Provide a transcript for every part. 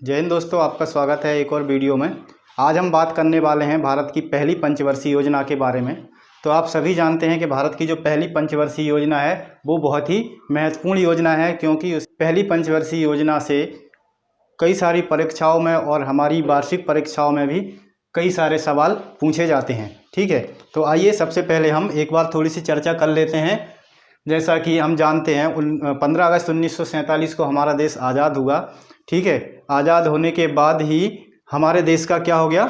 जय हिंद दोस्तों, आपका स्वागत है एक और वीडियो में। आज हम बात करने वाले हैं भारत की पहली पंचवर्षीय योजना के बारे में। तो आप सभी जानते हैं कि भारत की जो पहली पंचवर्षीय योजना है वो बहुत ही महत्वपूर्ण योजना है, क्योंकि उस पहली पंचवर्षीय योजना से कई सारी परीक्षाओं में और हमारी वार्षिक परीक्षाओं में भी कई सारे सवाल पूछे जाते हैं। ठीक है, तो आइए सबसे पहले हम एक बार थोड़ी सी चर्चा कर लेते हैं। जैसा कि हम जानते हैं 15 अगस्त 1947 को हमारा देश आज़ाद हुआ। ठीक है, आज़ाद होने के बाद ही हमारे देश का क्या हो गया,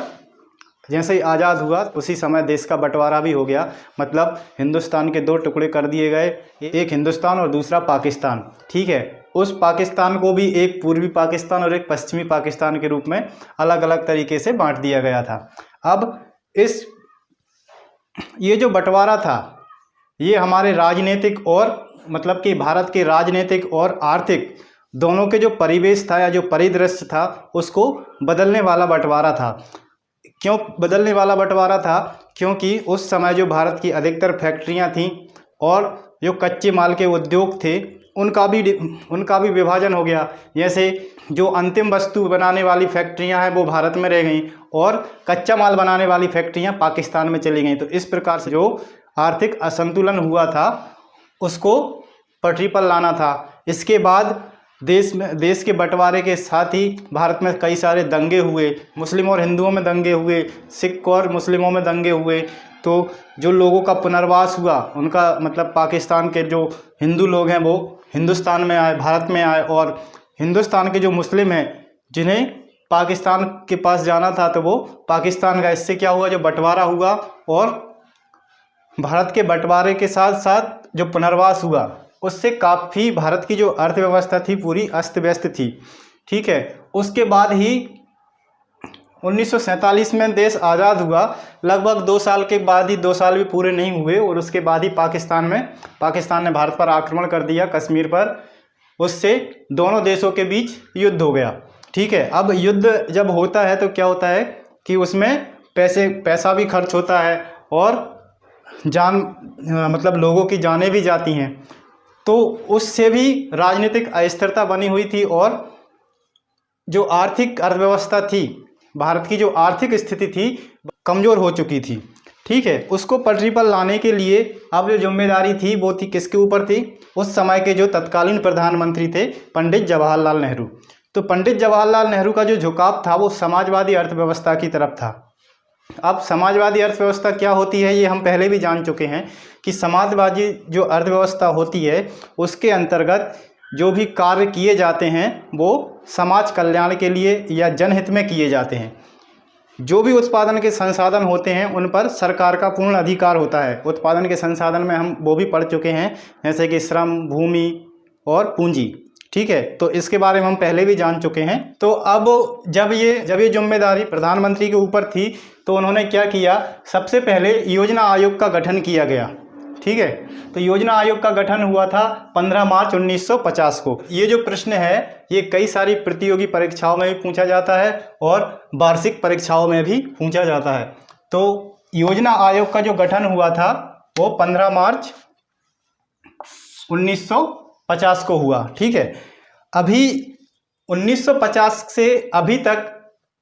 जैसे ही आज़ाद हुआ उसी समय देश का बंटवारा भी हो गया। मतलब हिंदुस्तान के दो टुकड़े कर दिए गए, एक हिंदुस्तान और दूसरा पाकिस्तान। ठीक है, उस पाकिस्तान को भी एक पूर्वी पाकिस्तान और एक पश्चिमी पाकिस्तान के रूप में अलग अलग तरीके से बांट दिया गया था। अब ये जो बंटवारा था ये हमारे राजनीतिक और मतलब कि भारत के राजनीतिक और आर्थिक दोनों के जो परिवेश था या जो परिदृश्य था उसको बदलने वाला बंटवारा था। क्यों बदलने वाला बंटवारा था? क्योंकि उस समय जो भारत की अधिकतर फैक्ट्रियां थीं और जो कच्चे माल के उद्योग थे उनका भी विभाजन हो गया। जैसे जो अंतिम वस्तु बनाने वाली फैक्ट्रियां हैं वो भारत में रह गईं और कच्चा माल बनाने वाली फैक्ट्रियां पाकिस्तान में चली गईं। तो इस प्रकार से जो आर्थिक असंतुलन हुआ था उसको पटरी पर लाना था। इसके बाद देश के बंटवारे के साथ ही भारत में कई सारे दंगे हुए, मुस्लिम और हिंदुओं में दंगे हुए, सिख और मुस्लिमों में दंगे हुए। तो जो लोगों का पुनर्वास हुआ उनका मतलब पाकिस्तान के जो हिंदू लोग हैं वो हिंदुस्तान में आए, भारत में आए, और हिंदुस्तान के जो मुस्लिम हैं जिन्हें पाकिस्तान के पास जाना था तो वो पाकिस्तान का। इससे क्या हुआ, जो बंटवारा हुआ और भारत के बंटवारे के साथ साथ जो पुनर्वास हुआ उससे काफ़ी भारत की जो अर्थव्यवस्था थी पूरी अस्त व्यस्त थी। ठीक है, उसके बाद ही 1947 में देश आज़ाद हुआ। लगभग 2 साल के बाद ही, 2 साल भी पूरे नहीं हुए और उसके बाद ही पाकिस्तान ने भारत पर आक्रमण कर दिया, कश्मीर पर। उससे दोनों देशों के बीच युद्ध हो गया। ठीक है, अब युद्ध जब होता है तो क्या होता है कि उसमें पैसा भी खर्च होता है और मतलब लोगों की जानें भी जाती हैं। तो उससे भी राजनीतिक अस्थिरता बनी हुई थी और जो आर्थिक अर्थव्यवस्था थी, भारत की जो आर्थिक स्थिति थी कमज़ोर हो चुकी थी। ठीक है, उसको पटरी पर लाने के लिए अब जो जिम्मेदारी थी वो थी किसके ऊपर थी? उस समय के जो तत्कालीन प्रधानमंत्री थे पंडित जवाहरलाल नेहरू। तो पंडित जवाहरलाल नेहरू का जो झुकाव था वो समाजवादी अर्थव्यवस्था की तरफ था। अब समाजवादी अर्थव्यवस्था क्या होती है ये हम पहले भी जान चुके हैं कि समाजवादी जो अर्थव्यवस्था होती है उसके अंतर्गत जो भी कार्य किए जाते हैं वो समाज कल्याण के लिए या जनहित में किए जाते हैं। जो भी उत्पादन के संसाधन होते हैं उन पर सरकार का पूर्ण अधिकार होता है। उत्पादन के संसाधन में हम वो भी पढ़ चुके हैं, जैसे कि श्रम, भूमि और पूंजी। ठीक है, तो इसके बारे में हम पहले भी जान चुके हैं। तो अब जब ये जिम्मेदारी प्रधानमंत्री के ऊपर थी तो उन्होंने क्या किया, सबसे पहले योजना आयोग का गठन किया गया। ठीक है, तो योजना आयोग का गठन हुआ था 15 मार्च 1950 को। ये जो प्रश्न है ये कई सारी प्रतियोगी परीक्षाओं में भी पूछा जाता है और वार्षिक परीक्षाओं में भी पूछा जाता है। तो योजना आयोग का जो गठन हुआ था वो 15 मार्च 1950 को हुआ। ठीक है, अभी 1950 से अभी तक,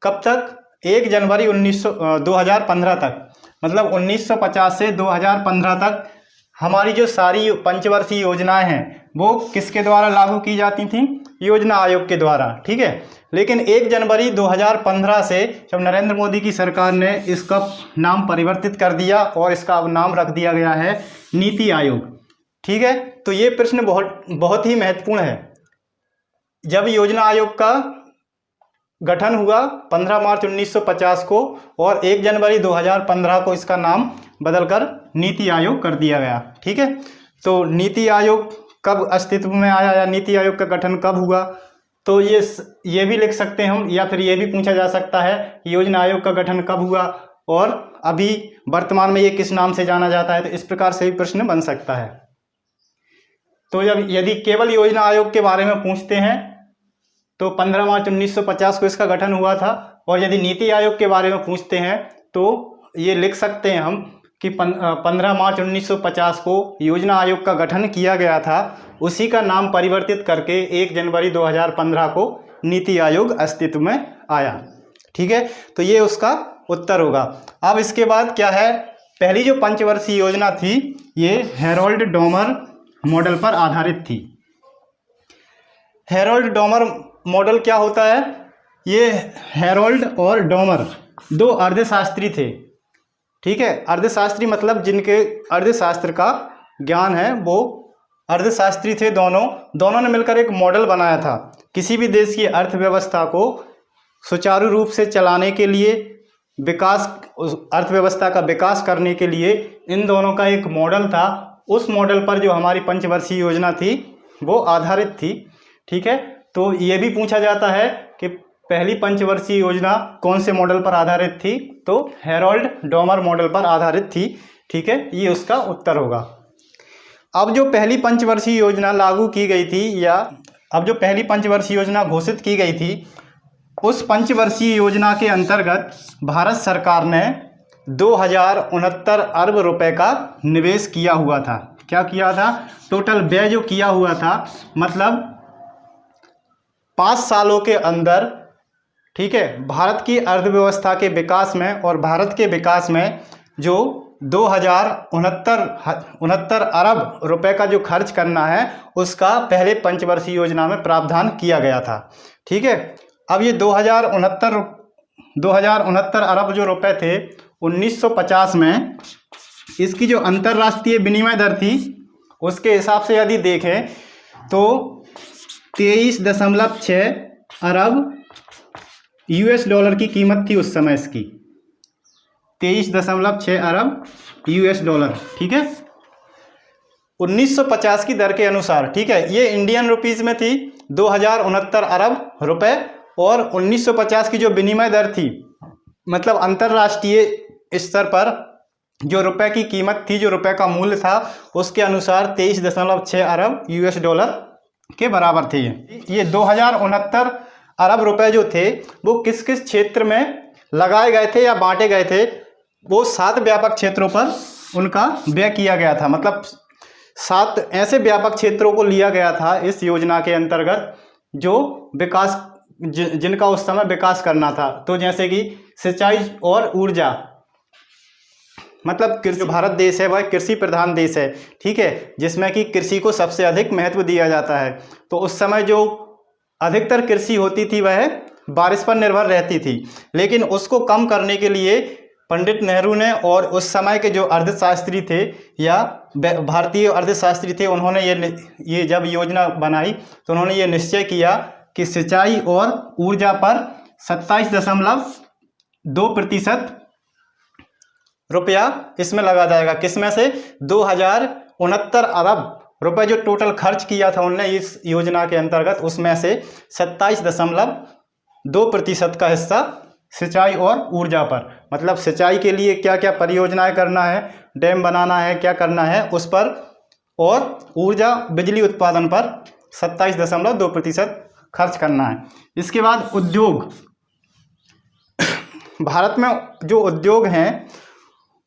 कब तक? 1 जनवरी 2015 तक, मतलब 1950 से 2015 तक हमारी जो सारी पंचवर्षीय योजनाएं हैं वो किसके द्वारा लागू की जाती थीं? योजना आयोग के द्वारा। ठीक है, लेकिन 1 जनवरी 2015 से जब नरेंद्र मोदी की सरकार ने इसका नाम परिवर्तित कर दिया और इसका अब नाम रख दिया गया है नीति आयोग। ठीक है, तो ये प्रश्न बहुत ही महत्वपूर्ण है। जब योजना आयोग का गठन हुआ 15 मार्च 1950 को और 1 जनवरी 2015 को इसका नाम बदलकर नीति आयोग कर दिया गया। ठीक है, तो नीति आयोग कब अस्तित्व में आया या नीति आयोग का गठन कब हुआ, तो ये भी लिख सकते हैं हम, या फिर ये भी पूछा जा सकता है योजना आयोग का गठन कब हुआ और अभी वर्तमान में ये किस नाम से जाना जाता है। तो इस प्रकार से भी प्रश्न बन सकता है। तो जब यदि केवल योजना आयोग के बारे में पूछते हैं तो 15 मार्च 1950 को इसका गठन हुआ था, और यदि नीति आयोग के बारे में पूछते हैं तो ये लिख सकते हैं हम कि 15 मार्च 1950 को योजना आयोग का गठन किया गया था। उसी का नाम परिवर्तित करके 1 जनवरी 2015 को नीति आयोग अस्तित्व में आया। ठीक है, तो ये उसका उत्तर होगा। अब इसके बाद क्या है, पहली जो पंचवर्षीय योजना थी ये हैरोल्ड डोमर मॉडल पर आधारित थी। हैरोल्ड डोमर मॉडल क्या होता है, ये हैरोल्ड और डोमर दो अर्थशास्त्री थे। ठीक है, अर्थशास्त्री मतलब जिनके अर्थशास्त्र का ज्ञान है वो अर्थशास्त्री थे। दोनों ने मिलकर एक मॉडल बनाया था। किसी भी देश की अर्थव्यवस्था को सुचारू रूप से चलाने के लिए, अर्थव्यवस्था का विकास करने के लिए इन दोनों का एक मॉडल था। उस मॉडल पर जो हमारी पंचवर्षीय योजना थी वो आधारित थी। ठीक है, तो ये भी पूछा जाता है कि पहली पंचवर्षीय योजना कौन से मॉडल पर आधारित थी, तो हैरोल्ड डोमर मॉडल पर आधारित थी। ठीक है, ये उसका उत्तर होगा। अब जो पहली पंचवर्षीय योजना लागू की गई थी, या अब जो पहली पंचवर्षीय योजना घोषित की गई थी, उस पंचवर्षीय योजना के अंतर्गत भारत सरकार ने 2069 अरब रुपए का निवेश किया हुआ था। क्या किया था, टोटल व्यय जो किया हुआ था, मतलब 5 सालों के अंदर, ठीक है, भारत की अर्थव्यवस्था के विकास में और भारत के विकास में जो 2069 अरब रुपए का जो खर्च करना है उसका पहले पंचवर्षीय योजना में प्रावधान किया गया था। ठीक है, अब ये 2069 अरब जो रुपए थे 1950 में इसकी जो अंतर्राष्ट्रीय विनिमय दर थी उसके हिसाब से यदि देखें तो 23.6 अरब यूएस डॉलर की कीमत थी उस समय इसकी, 23.6 अरब यूएस डॉलर। ठीक है, 1950 की दर के अनुसार। ठीक है, ये इंडियन रुपीज़ में थी 2069 अरब रुपए, और 1950 की जो विनिमय दर थी, मतलब अंतर्राष्ट्रीय स्तर पर जो रुपए की कीमत थी, जो रुपए का मूल्य था, उसके अनुसार 23.6 अरब यूएस डॉलर के बराबर थे। ये 2069 अरब रुपए जो थे वो किस किस क्षेत्र में लगाए गए थे या बांटे गए थे, वो 7 व्यापक क्षेत्रों पर उनका व्यय किया गया था। मतलब 7 ऐसे व्यापक क्षेत्रों को लिया गया था इस योजना के अंतर्गत जो विकास, जिनका उस समय विकास करना था। तो जैसे कि सिंचाई और ऊर्जा, मतलब जो भारत देश है वह कृषि प्रधान देश है। ठीक है, जिसमें कि कृषि को सबसे अधिक महत्व दिया जाता है। तो उस समय जो अधिकतर कृषि होती थी वह बारिश पर निर्भर रहती थी, लेकिन उसको कम करने के लिए पंडित नेहरू ने और उस समय के जो अर्थशास्त्री थे या भारतीय अर्थशास्त्री थे, उन्होंने ये जब योजना बनाई तो उन्होंने ये निश्चय किया कि सिंचाई और ऊर्जा पर 27.2% रुपया इसमें लगा जाएगा। किसमें से, 2069 अरब रुपए जो टोटल खर्च किया था उनने इस योजना के अंतर्गत, उसमें से 27.2% का हिस्सा सिंचाई और ऊर्जा पर, मतलब सिंचाई के लिए क्या क्या परियोजनाएं करना है, डैम बनाना है, क्या करना है उस पर, और ऊर्जा बिजली उत्पादन पर 27.2% खर्च करना है। इसके बाद उद्योग, भारत में जो उद्योग हैं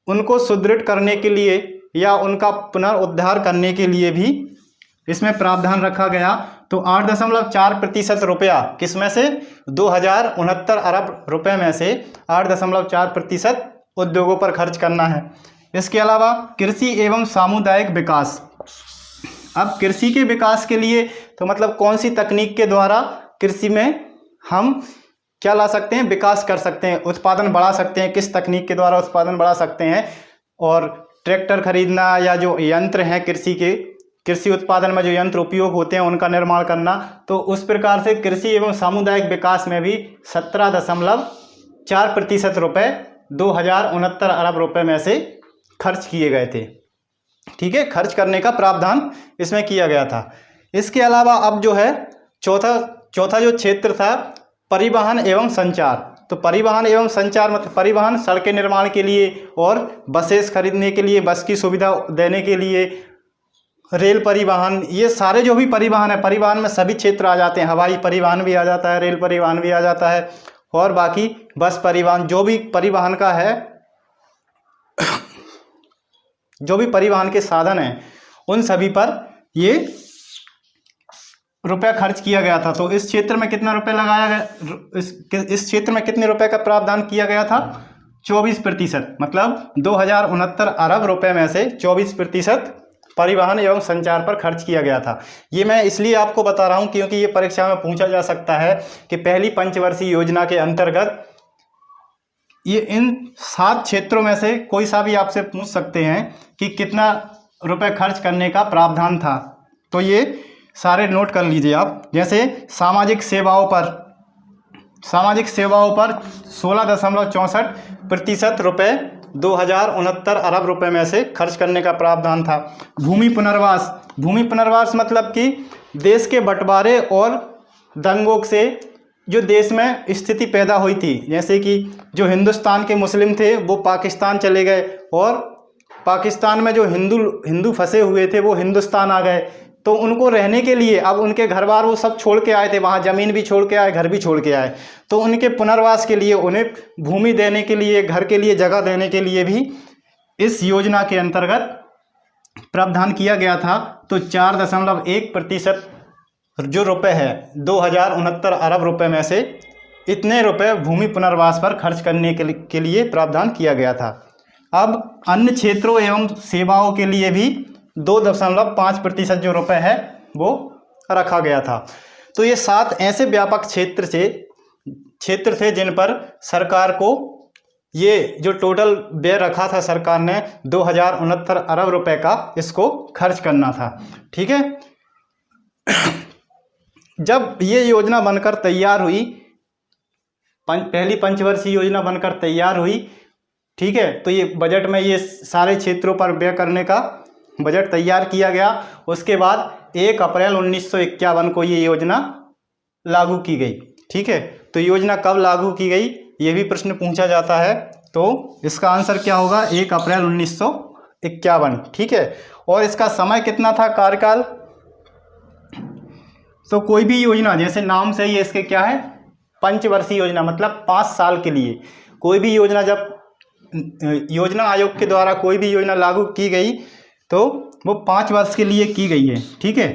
उनको सुदृढ़ करने के लिए या उनका पुनरुद्धार करने के लिए भी इसमें प्रावधान रखा गया। तो 8.4% रुपया, किसमें से, 2069 अरब रुपए में से 8.4% उद्योगों पर खर्च करना है। इसके अलावा कृषि एवं सामुदायिक विकास। अब कृषि के विकास के लिए तो मतलब कौन सी तकनीक के द्वारा कृषि में हम क्या ला सकते हैं, विकास कर सकते हैं, उत्पादन बढ़ा सकते हैं, किस तकनीक के द्वारा उत्पादन बढ़ा सकते हैं, और ट्रैक्टर खरीदना या जो यंत्र हैं कृषि उत्पादन में जो यंत्र उपयोग होते हैं उनका निर्माण करना। तो उस प्रकार से कृषि एवं सामुदायिक विकास में भी 17.4% रुपये 2069 अरब रुपए में से खर्च किए गए थे। ठीक है, खर्च करने का प्रावधान इसमें किया गया था। इसके अलावा अब जो है चौथा जो क्षेत्र था परिवहन एवं संचार। तो परिवहन एवं संचार मतलब परिवहन, सड़कें निर्माण के लिए और बसेस खरीदने के लिए, बस की सुविधा देने के लिए, रेल परिवहन, ये सारे जो भी परिवहन है, परिवहन में सभी क्षेत्र आ जाते हैं। हवाई परिवहन भी आ जाता है, रेल परिवहन भी आ जाता है, और बाकी बस परिवहन, जो भी परिवहन का है, जो भी परिवहन के साधन हैं उन सभी पर ये रुपया खर्च किया गया था। तो इस क्षेत्र में कितना रुपया लगाया गया, इस क्षेत्र में कितने रुपए का प्रावधान किया गया था? 24%, मतलब 2069 अरब रुपए में से 24% परिवहन एवं संचार पर खर्च किया गया था। ये मैं इसलिए आपको बता रहा हूँ क्योंकि ये परीक्षा में पूछा जा सकता है कि पहली पंचवर्षीय योजना के अंतर्गत ये इन 7 क्षेत्रों में से कोई सा भी आपसे पूछ सकते हैं कि कितना रुपए खर्च करने का प्रावधान था। तो ये सारे नोट कर लीजिए आप। जैसे सामाजिक सेवाओं पर 16.64% रुपए 2069 अरब रुपए में से खर्च करने का प्रावधान था। भूमि पुनर्वास मतलब कि देश के बंटवारे और दंगों से जो देश में स्थिति पैदा हुई थी, जैसे कि जो हिंदुस्तान के मुस्लिम थे वो पाकिस्तान चले गए और पाकिस्तान में जो हिंदू फंसे हुए थे वो हिंदुस्तान आ गए। तो उनको रहने के लिए अब उनके घर बार वो सब छोड़ के आए थे, वहाँ ज़मीन भी छोड़ के आए, घर भी छोड़ के आए। तो उनके पुनर्वास के लिए उन्हें भूमि देने के लिए, घर के लिए जगह देने के लिए भी इस योजना के अंतर्गत प्रावधान किया गया था। तो 4.1% जो रुपए है 2069 अरब रुपए में से इतने रुपए भूमि पुनर्वास पर खर्च करने के लिए प्रावधान किया गया था। अब अन्य क्षेत्रों एवं सेवाओं के लिए भी 2.5% जो रुपए है वो रखा गया था। तो ये 7 ऐसे व्यापक क्षेत्र थे जिन पर सरकार को ये जो टोटल व्यय रखा था सरकार ने 2069 अरब रुपए का, इसको खर्च करना था। ठीक है। जब ये योजना बनकर तैयार हुई, पहली पंचवर्षीय योजना बनकर तैयार हुई, ठीक है, तो ये बजट में ये सारे क्षेत्रों पर व्यय करने का बजट तैयार किया गया। उसके बाद 1 अप्रैल 1951 को ये योजना लागू की गई। ठीक है, तो योजना कब लागू की गई ये भी प्रश्न पूछा जाता है। तो इसका आंसर क्या होगा? 1 अप्रैल 1951। ठीक है, और इसका समय कितना था, कार्यकाल? तो कोई भी योजना, जैसे नाम से ही इसके क्या है, पंचवर्षीय योजना, मतलब 5 साल के लिए कोई भी योजना, जब योजना आयोग के द्वारा कोई भी योजना लागू की गई तो वो 5 वर्ष के लिए की गई है। ठीक है,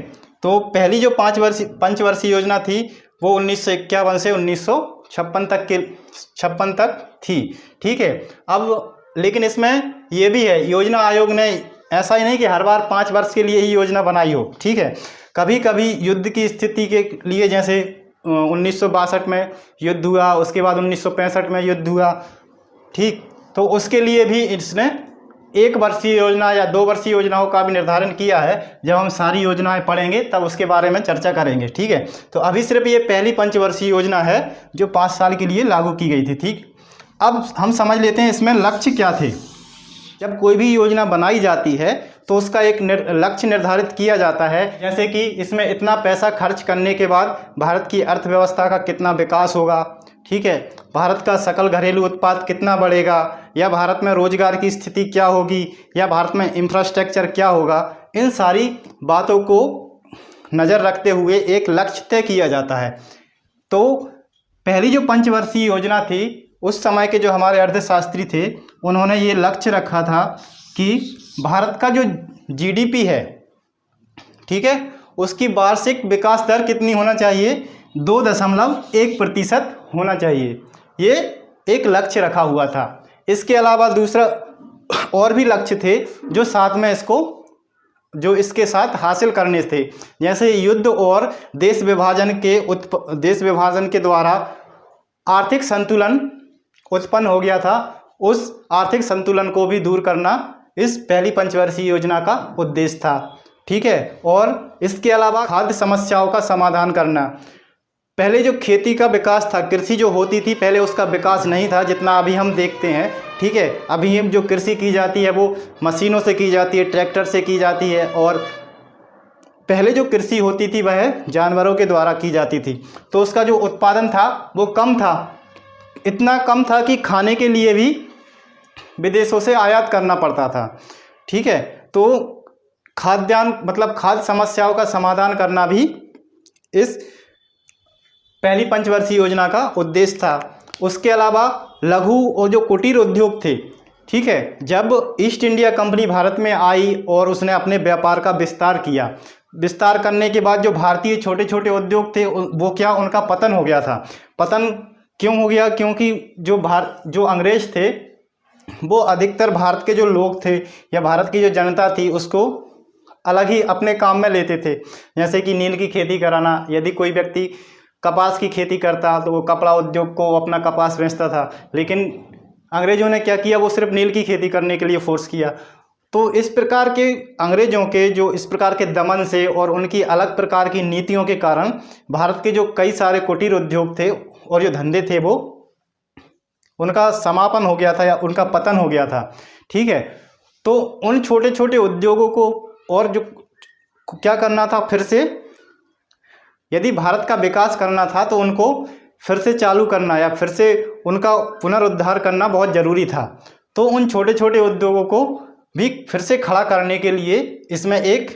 तो पहली जो पंचवर्षीय योजना थी वो 1951 से 1956 तक थी। ठीक है, अब लेकिन इसमें ये भी है, योजना आयोग ने ऐसा ही नहीं कि हर बार 5 वर्ष के लिए ही योजना बनाई हो। ठीक है, कभी कभी युद्ध की स्थिति के लिए, जैसे 1962 में युद्ध हुआ, उसके बाद 1965 में युद्ध हुआ, ठीक, तो उसके लिए भी इसने 1 वर्षीय योजना या 2 वर्षीय योजनाओं का भी निर्धारण किया है। जब हम सारी योजनाएं पढ़ेंगे तब उसके बारे में चर्चा करेंगे। ठीक है, तो अभी सिर्फ ये पहली पंचवर्षीय योजना है जो 5 साल के लिए लागू की गई थी। ठीक, अब हम समझ लेते हैं इसमें लक्ष्य क्या थे। जब कोई भी योजना बनाई जाती है तो उसका एक लक्ष्य निर्धारित किया जाता है, जैसे कि इसमें इतना पैसा खर्च करने के बाद भारत की अर्थव्यवस्था का कितना विकास होगा। ठीक है, भारत का सकल घरेलू उत्पाद कितना बढ़ेगा, या भारत में रोजगार की स्थिति क्या होगी, या भारत में इंफ्रास्ट्रक्चर क्या होगा। इन सारी बातों को नज़र रखते हुए एक लक्ष्य तय किया जाता है। तो पहली जो पंचवर्षीय योजना थी, उस समय के जो हमारे अर्थशास्त्री थे उन्होंने ये लक्ष्य रखा था कि भारत का जो जीडीपी है, ठीक है, उसकी वार्षिक विकास दर कितनी होना चाहिए? 2.1% होना चाहिए। ये एक लक्ष्य रखा हुआ था। इसके अलावा दूसरा और भी लक्ष्य थे जो साथ में इसके साथ हासिल करने थे, जैसे युद्ध और देश विभाजन के द्वारा आर्थिक संतुलन उत्पन्न हो गया था। उस आर्थिक संतुलन को भी दूर करना इस पहली पंचवर्षीय योजना का उद्देश्य था। ठीक है, और इसके अलावा खाद्य समस्याओं का समाधान करना। पहले जो खेती का विकास था, कृषि जो होती थी पहले, उसका विकास नहीं था जितना अभी हम देखते हैं। ठीक है, अभी हम जो कृषि की जाती है वो मशीनों से की जाती है, ट्रैक्टर से की जाती है, और पहले जो कृषि होती थी वह जानवरों के द्वारा की जाती थी। तो उसका जो उत्पादन था वो कम था, इतना कम था कि खाने के लिए भी विदेशों से आयात करना पड़ता था। ठीक है, तो खाद्य समस्याओं का समाधान करना भी इस पहली पंचवर्षीय योजना का उद्देश्य था। उसके अलावा लघु और जो कुटीर उद्योग थे, ठीक है, जब ईस्ट इंडिया कंपनी भारत में आई और उसने अपने व्यापार का विस्तार किया विस्तार करने के बाद जो भारतीय छोटे छोटे उद्योग थे वो क्या, उनका पतन हो गया था। पतन क्यों हो गया? क्योंकि जो अंग्रेज थे वो अधिकतर भारत के जो लोग थे या भारत की जो जनता थी उसको अलग ही अपने काम में लेते थे। जैसे कि नील की खेती कराना, यदि कोई व्यक्ति कपास की खेती करता तो वो कपड़ा उद्योग को अपना कपास बेचता था, लेकिन अंग्रेज़ों ने क्या किया, वो सिर्फ नील की खेती करने के लिए फोर्स किया। तो इस प्रकार के अंग्रेज़ों के जो इस प्रकार के दमन से और उनकी अलग प्रकार की नीतियों के कारण भारत के जो कई सारे कुटीर उद्योग थे और जो धंधे थे वो उनका समापन हो गया था या उनका पतन हो गया था। ठीक है, तो उन छोटे छोटे उद्योगों को और जो क्या करना था, फिर से यदि भारत का विकास करना था तो उनको फिर से चालू करना या फिर से उनका पुनरुद्धार करना बहुत ज़रूरी था। तो उन छोटे छोटे उद्योगों को भी फिर से खड़ा करने के लिए इसमें एक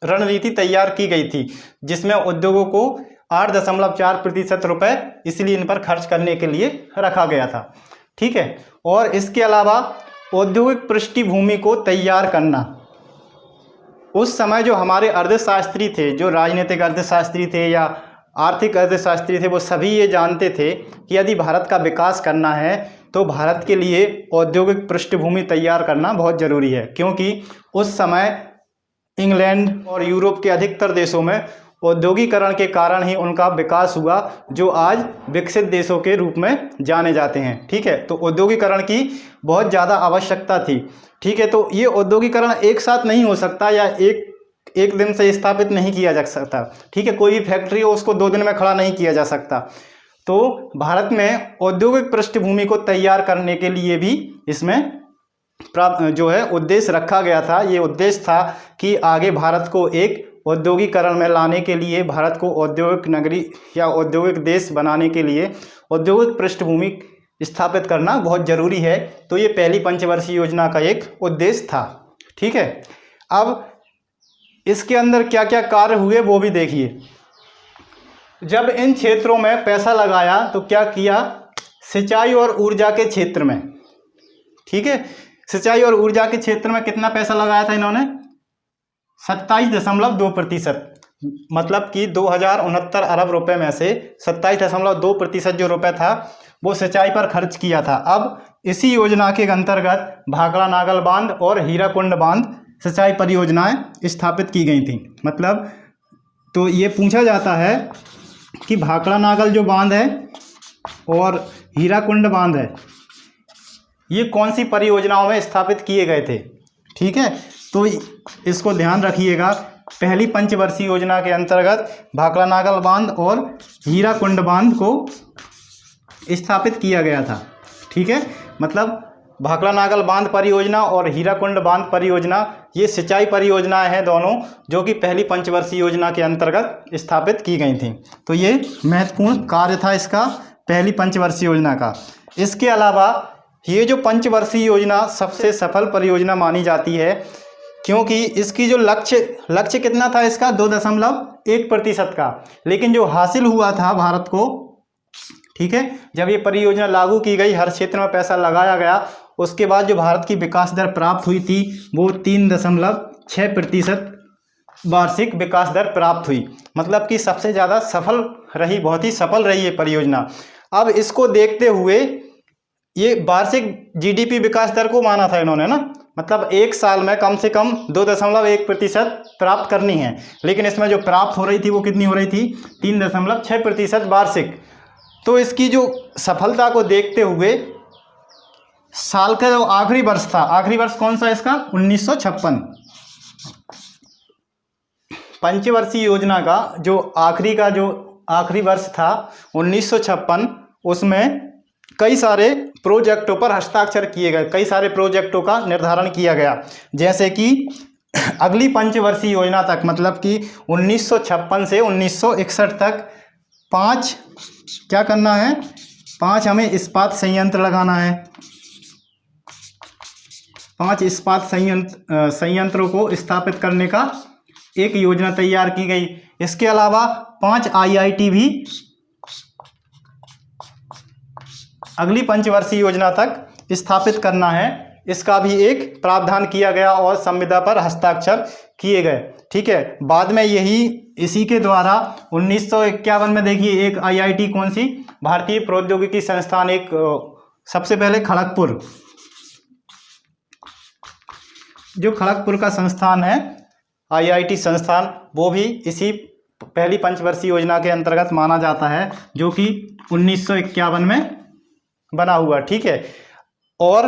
रणनीति तैयार की गई थी, जिसमें उद्योगों को 8.4% रुपये इसलिए इन पर खर्च करने के लिए रखा गया था। ठीक है, और इसके अलावा औद्योगिक पृष्ठभूमि को तैयार करना। उस समय जो हमारे अर्थशास्त्री थे, जो राजनीतिक अर्थशास्त्री थे या आर्थिक अर्थशास्त्री थे, वो सभी ये जानते थे कि यदि भारत का विकास करना है तो भारत के लिए औद्योगिक पृष्ठभूमि तैयार करना बहुत ज़रूरी है, क्योंकि उस समय इंग्लैंड और यूरोप के अधिकतर देशों में औद्योगिकरण के कारण ही उनका विकास हुआ, जो आज विकसित देशों के रूप में जाने जाते हैं। ठीक है, तो औद्योगिकरण की बहुत ज़्यादा आवश्यकता थी। ठीक है, तो ये औद्योगिकरण एक साथ नहीं हो सकता या एक दिन से स्थापित नहीं किया जा सकता। ठीक है, कोई भी फैक्ट्री हो उसको 2 दिन में खड़ा नहीं किया जा सकता। तो भारत में औद्योगिक पृष्ठभूमि को तैयार करने के लिए भी इसमें जो है उद्देश्य रखा गया था। ये उद्देश्य था कि आगे भारत को एक औद्योगिकरण में लाने के लिए, भारत को औद्योगिक नगरी या औद्योगिक देश बनाने के लिए औद्योगिक पृष्ठभूमि स्थापित करना बहुत ज़रूरी है। तो ये पहली पंचवर्षीय योजना का एक उद्देश्य था। ठीक है, अब इसके अंदर क्या क्या कार्य हुए वो भी देखिए। जब इन क्षेत्रों में पैसा लगाया तो क्या किया, सिंचाई और ऊर्जा के क्षेत्र में। ठीक है, सिंचाई और ऊर्जा के क्षेत्र में कितना पैसा लगाया था इन्होंने, 27.2%। मतलब कि 2069 अरब रुपए में से 27.2% जो रुपए था वो सिंचाई पर खर्च किया था। अब इसी योजना के अंतर्गत भाखड़ा नागल बांध और हीराकुंड बांध सिंचाई परियोजनाएं स्थापित की गई थी। मतलब तो ये पूछा जाता है कि भाखड़ा नागल जो बांध है और हीराकुंड बांध है, ये कौन सी परियोजनाओं में स्थापित किए गए थे। ठीक है, तो इसको ध्यान रखिएगा। पहली पंचवर्षीय योजना के अंतर्गत भाखड़ा नागल बांध और हीराकुंड बांध को स्थापित किया गया था। ठीक है, मतलब भाखड़ा नागल बांध परियोजना और हीराकुंड बांध परियोजना ये सिंचाई परियोजनाएं हैं दोनों, जो कि पहली पंचवर्षीय योजना के अंतर्गत स्थापित की गई थी। तो ये महत्वपूर्ण कार्य था इसका, पहली पंचवर्षीय योजना का। इसके अलावा ये जो पंचवर्षीय योजना सबसे सफल परियोजना मानी जाती है, क्योंकि इसकी जो लक्ष्य कितना था इसका, 2.1% का, लेकिन जो हासिल हुआ था भारत को, ठीक है, जब ये परियोजना लागू की गई, हर क्षेत्र में पैसा लगाया गया, उसके बाद जो भारत की विकास दर प्राप्त हुई थी वो 3.6% वार्षिक विकास दर प्राप्त हुई। मतलब कि सबसे ज़्यादा सफल रही, बहुत ही सफल रही ये परियोजना। अब इसको देखते हुए ये वार्षिक जीडीपी विकास दर को माना था इन्होंने ना, मतलब एक साल में कम से कम 2.1% प्राप्त करनी है, लेकिन इसमें जो प्राप्त हो रही थी वो कितनी हो रही थी, 3.6% वार्षिक। तो इसकी जो सफलता को देखते हुए साल का जो आखिरी वर्ष था, आखिरी वर्ष कौन सा इसका, 1956। पंचवर्षीय योजना का जो आखिरी वर्ष था 1956, उसमें कई सारे प्रोजेक्टों पर हस्ताक्षर किए गए, कई सारे प्रोजेक्टों का निर्धारण किया गया। जैसे कि अगली पंचवर्षीय योजना तक, मतलब कि 1956 से 1961 तक 5 क्या करना है, 5 हमें इस्पात संयंत्र लगाना है। 5 इस्पात संयंत्रों को स्थापित करने का एक योजना तैयार की गई। इसके अलावा 5 IIT भी अगली पंचवर्षीय योजना तक स्थापित करना है, इसका भी एक प्रावधान किया गया और संविदा पर हस्ताक्षर किए गए। ठीक है। बाद में यही इसी के द्वारा 1951 में देखिए एक IIT कौन सी, भारतीय प्रौद्योगिकी संस्थान, एक सबसे पहले खड़गपुर, जो खड़गपुर का संस्थान है IIT संस्थान, वो भी इसी पहली पंचवर्षीय योजना के अंतर्गत माना जाता है, जो कि 1951 में बना हुआ। ठीक है। और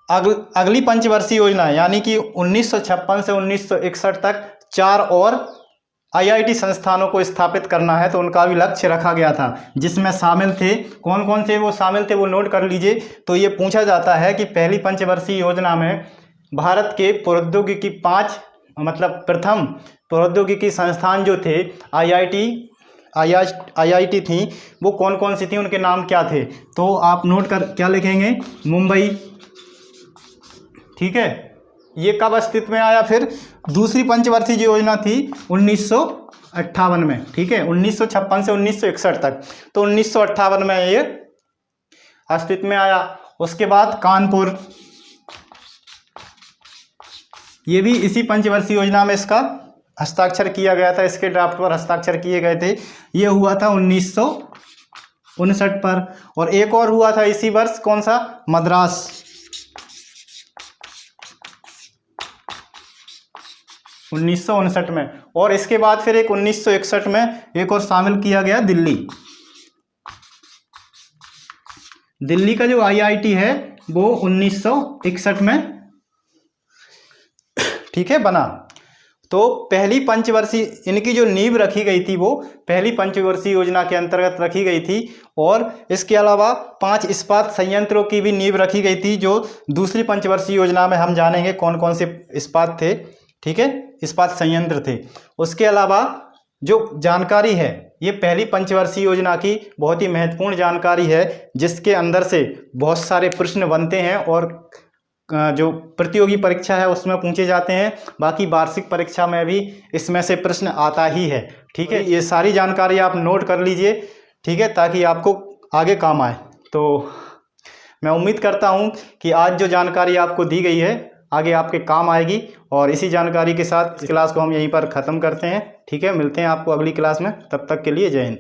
अगली पंचवर्षीय योजना यानी कि 1956 से 1961 तक 4 और IIT संस्थानों को स्थापित करना है, तो उनका भी लक्ष्य रखा गया था, जिसमें शामिल थे, कौन कौन से वो शामिल थे वो नोट कर लीजिए। तो ये पूछा जाता है कि पहली पंचवर्षीय योजना में भारत के प्रौद्योगिकी 5 मतलब प्रथम प्रौद्योगिकी संस्थान जो थे IIT थी, वो कौन कौन सी थी, उनके नाम क्या थे। तो आप नोट कर क्या लिखेंगे, मुंबई। ठीक है। ये कब अस्तित्व में आया, फिर दूसरी पंचवर्षीय योजना थी 1958 में। ठीक है। 1956 से 1961 तक, तो 1958 में ये अस्तित्व में आया। उसके बाद कानपुर, ये भी इसी पंचवर्षीय योजना में इसका हस्ताक्षर किया गया था, इसके ड्राफ्ट पर हस्ताक्षर किए गए थे। ये हुआ था 1959 पर। और एक और हुआ था इसी वर्ष, कौन सा, मद्रास, 1959 में। और इसके बाद फिर एक 1961 में एक और शामिल किया गया, दिल्ली का जो IIT है वो 1961 में, ठीक है, बना। तो पहली पंचवर्षीय इनकी जो नींव रखी गई थी वो पहली पंचवर्षीय योजना के अंतर्गत रखी गई थी। और इसके अलावा 5 इस्पात संयंत्रों की भी नींव रखी गई थी, जो दूसरी पंचवर्षीय योजना में हम जानेंगे कौन कौन से इस्पात थे। ठीक है, इस्पात संयंत्र थे। उसके अलावा जो जानकारी है, ये पहली पंचवर्षीय योजना की बहुत ही महत्वपूर्ण जानकारी है, जिसके अंदर से बहुत सारे प्रश्न बनते हैं और जो प्रतियोगी परीक्षा है उसमें पूछे जाते हैं। बाकी वार्षिक परीक्षा में भी इसमें से प्रश्न आता ही है। ठीक है। ये सारी जानकारी आप नोट कर लीजिए, ठीक है, ताकि आपको आगे काम आए। तो मैं उम्मीद करता हूँ कि आज जो जानकारी आपको दी गई है आगे आपके काम आएगी। और इसी जानकारी के साथ इस क्लास को हम यहीं पर ख़त्म करते हैं। ठीक है, मिलते हैं आपको अगली क्लास में, तब तक के लिए जय हिंद।